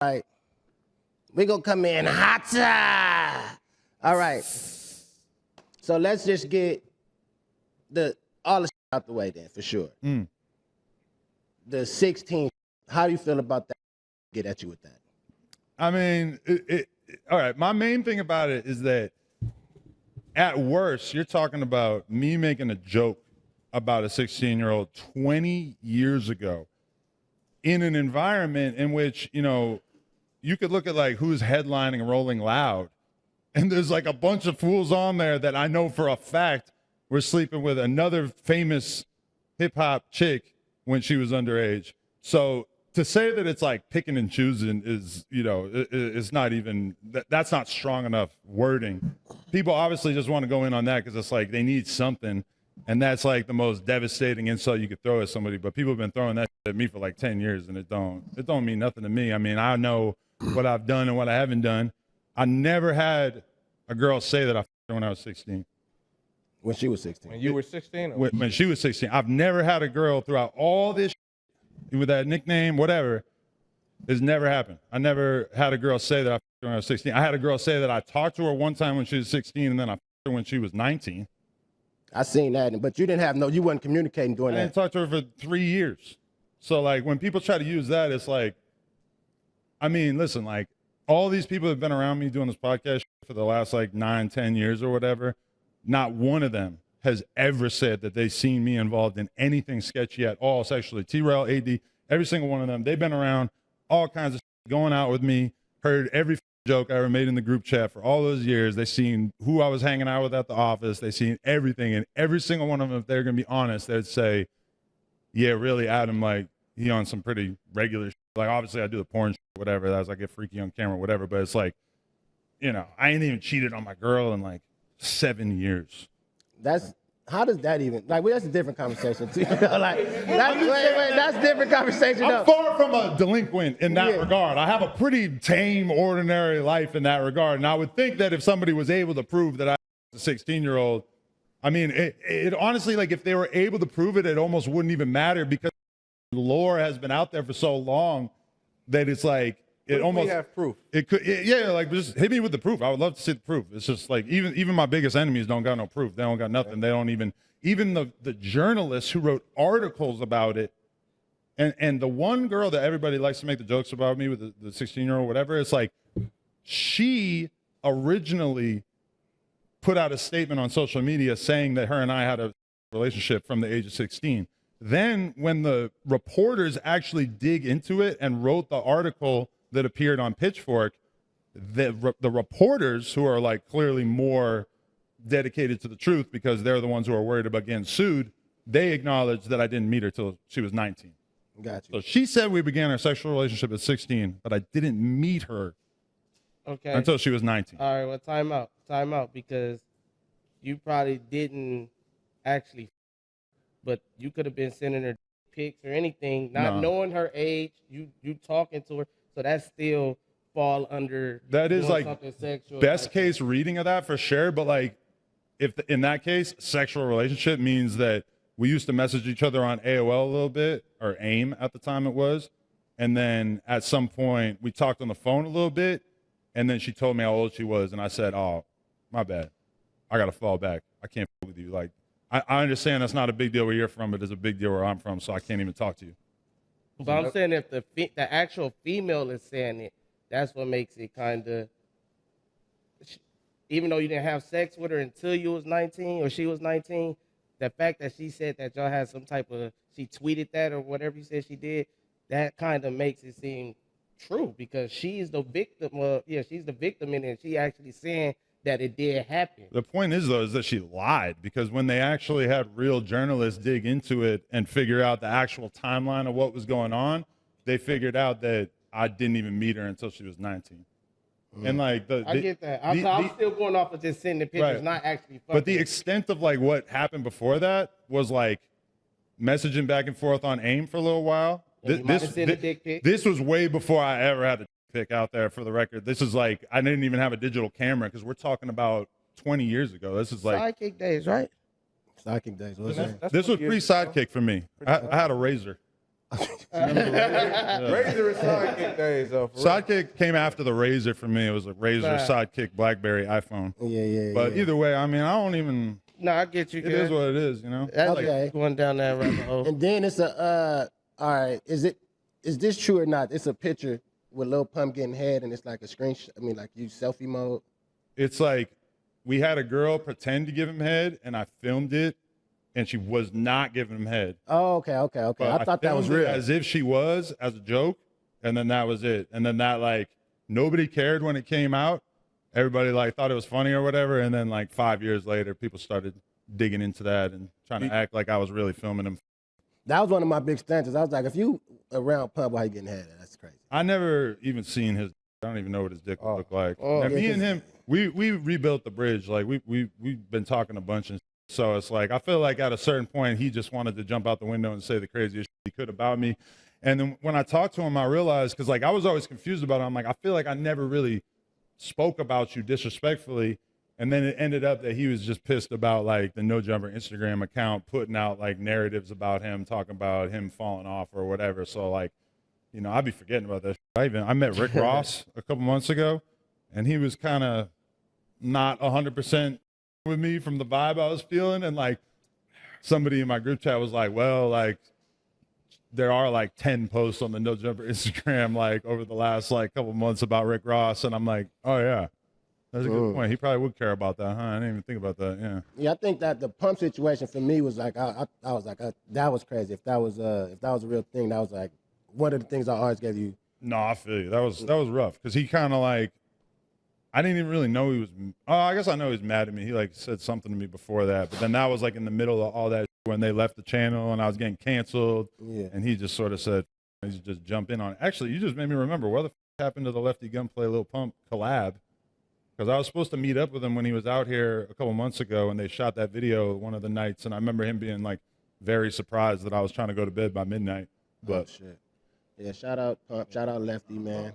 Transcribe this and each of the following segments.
right. We gonna come in hotter. All right. So let's just get all the shit out the way then, for sure. The 16. How do you feel about that? Get at you with that. I mean, all right. My main thing about it is that at worst, you're talking about me making a joke about a 16-year-old 20 years ago in an environment in which, you know, you could look at like who's headlining Rolling Loud, and there's like a bunch of fools on there that I know for a fact were sleeping with another famous hip hop chick when she was underage. So to say that it's like picking and choosing is, you know, it's not even, that's not strong enough wording. People obviously just want to go in on that because it's like they need something. And that's like the most devastating insult you could throw at somebody. But people have been throwing that at me for like 10 years and it don't mean nothing to me. I mean, I know what I've done and what I haven't done. I never had a girl say that I f***ed her when I was 16. When she was 16. When you were 16? When she was 16. I've never had a girl throughout all this with that nickname, whatever. It's never happened. I never had a girl say that I f***ed her when I was 16. I had a girl say that I talked to her one time when she was 16 and then I f***ed her when she was 19. I seen that, but you didn't have you wasn't communicating during that. I didn't talk to her for 3 years. So like when people try to use that, it's like, I mean, listen, like all these people that have been around me doing this podcast for the last like 9-10 years or whatever, not one of them has ever said that they've seen me involved in anything sketchy at all sexually. T-Rail, AD, every single one of them, they've been around all kinds of shit, going out with me, heard every joke I ever made in the group chat for all those years. They've seen who I was hanging out with at the office. They've seen everything. And every single one of them, if they're going to be honest, they'd say, yeah, really, Adam, like, he on some pretty regular shit. Like, obviously, I do the porn shit, whatever. That's I get freaky on camera, whatever. But it's like, you know, I ain't even cheated on my girl in like 7 years. How does that even, like, well, that's a different conversation too. Like, that's a different conversation. I'm far from a delinquent in that regard. I have a pretty tame, ordinary life in that regard. And I would think that if somebody was able to prove that I was a 16-year-old, I mean, it honestly, like, if they were able to prove it, it almost wouldn't even matter because the lore has been out there for so long that it's like, it almost we have proof. It could, yeah, like just hit me with the proof. I would love to see the proof. It's just like even my biggest enemies don't got no proof. They don't got nothing. They don't even the journalists who wrote articles about it. And the one girl that everybody likes to make the jokes about me with the 16-year-old, whatever, it's like she originally put out a statement on social media saying that her and I had a relationship from the age of 16. Then when the reporters actually dig into it and wrote the article that appeared on Pitchfork, the reporters who are like clearly more dedicated to the truth because they're the ones who are worried about getting sued, they acknowledged that I didn't meet her till she was 19. Gotcha. So she said we began our sexual relationship at 16, but I didn't meet her until she was 19. All right, well, time out, because you probably didn't actually, but you could have been sending her pics or anything, not knowing her age, you talking to her. So that still fall under that is like sexual, best case reading of that for sure. But like, if in that case, sexual relationship means that we used to message each other on AOL a little bit, or AIM at the time it was, and then at some point we talked on the phone a little bit, and then she told me how old she was, and I said, "Oh, my bad, I gotta fall back. I can't f with you." Like, I understand that's not a big deal where you're from, but it's a big deal where I'm from, so I can't even talk to you. But I'm saying if the actual female is saying it, that's what makes it kind of, even though you didn't have sex with her until you was 19 or she was 19, the fact that she said that y'all had some type of, she tweeted that or whatever you said she did, that kind of makes it seem true because she's the victim. She's the victim in it. She actually saying that it did happen. The point is, though, is that she lied because when they actually had real journalists dig into it and figure out the actual timeline of what was going on, they figured out that I didn't even meet her until she was 19. And like I get that. I'm still going off of just sending pictures, right. not actually fucking. But the extent of like what happened before that was like messaging back and forth on AIM for a little while. This was way before I ever had a pic out there, for the record. This is like, I didn't even have a digital camera because we're talking about 20 years ago. This is like Sidekick days, right? Sidekick days. This was pre-Sidekick for me. I had a razor. Razor is sidekick days, though. For real. Sidekick came after the Razor for me. It was a Razor, Nah. Sidekick, BlackBerry, iPhone. Yeah. But either way, I mean, I don't even. No, I get you. It is what it is, you know. That's Okay. like going down that rabbit hole. And then it's a all right, is this true or not? It's a picture with Lil Pump getting head and it's like a screenshot. I mean, like you selfie mode. It's like we had a girl pretend to give him head, and I filmed it, and she was not giving him head. Oh, okay. But I thought that was filmed it real. as if she was, as a joke, and then that was it. And then that, like, nobody cared when it came out. Everybody like thought it was funny or whatever, and then like 5 years later, people started digging into that and trying to act like I was really filming him. That was one of my big stances. I was like, if you around Pump while you getting head, that's crazy. I never even seen his. I don't even know what his dick would look like. Oh. And Yeah, me and him, we rebuilt the bridge. Like we've been talking a bunch, and so it's like I feel like at a certain point he just wanted to jump out the window and say the craziest shit he could about me. And then when I talked to him, I realized, because like I was always confused about it. I'm like, I feel like I never really spoke about you disrespectfully. And then it ended up that he was just pissed about like the No Jumper Instagram account putting out like narratives about him, talking about him falling off or whatever. So like, you know, I'd be forgetting about that. I met Rick Ross a couple months ago, and he was kind of not 100% with me from the vibe I was feeling. And like somebody in my group chat was like, well, like there are like 10 posts on the No Jumper Instagram like over the last like couple months about Rick Ross. And I'm like, oh yeah, that's a good point. He probably would care about that, huh? I didn't even think about that. Yeah. Yeah, I think that the Pump situation for me was like I was like that was crazy. If that was a real thing, that was like one of the things I always gave you. No, I feel you. That was rough because he kind of like, I didn't even really know he was. Oh, I guess I know he's mad at me. He like said something to me before that, but then that was like in the middle of all that when they left the channel and I was getting canceled. Yeah. And he just sort of said, he just jump in on it. Actually, you just made me remember what the happened to the Lefty Gunplay Lil Pump collab. Because I was supposed to meet up with him when he was out here a couple months ago, and they shot that video one of the nights, and I remember him being like very surprised that I was trying to go to bed by midnight. But Shit. Yeah, shout out Pump, shout out Lefty, man.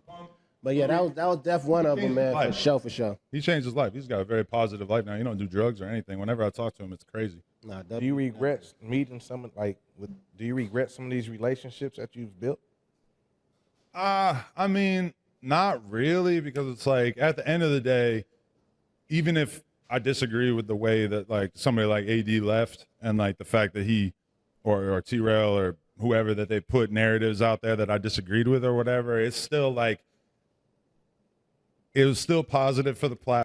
But yeah, that was def one of them, man, for sure. he changed his life. He's got a very positive life now. He don't do drugs or anything. Whenever I talk to him, it's crazy. Nah, Do you regret meeting someone do you regret some of these relationships that you've built? I mean, not really, because it's like at the end of the day, even if I disagree with the way that like somebody like AD left and like the fact that he or T-Rail or whoever that they put narratives out there that I disagreed with or whatever, it's still like, it was still positive for the platform.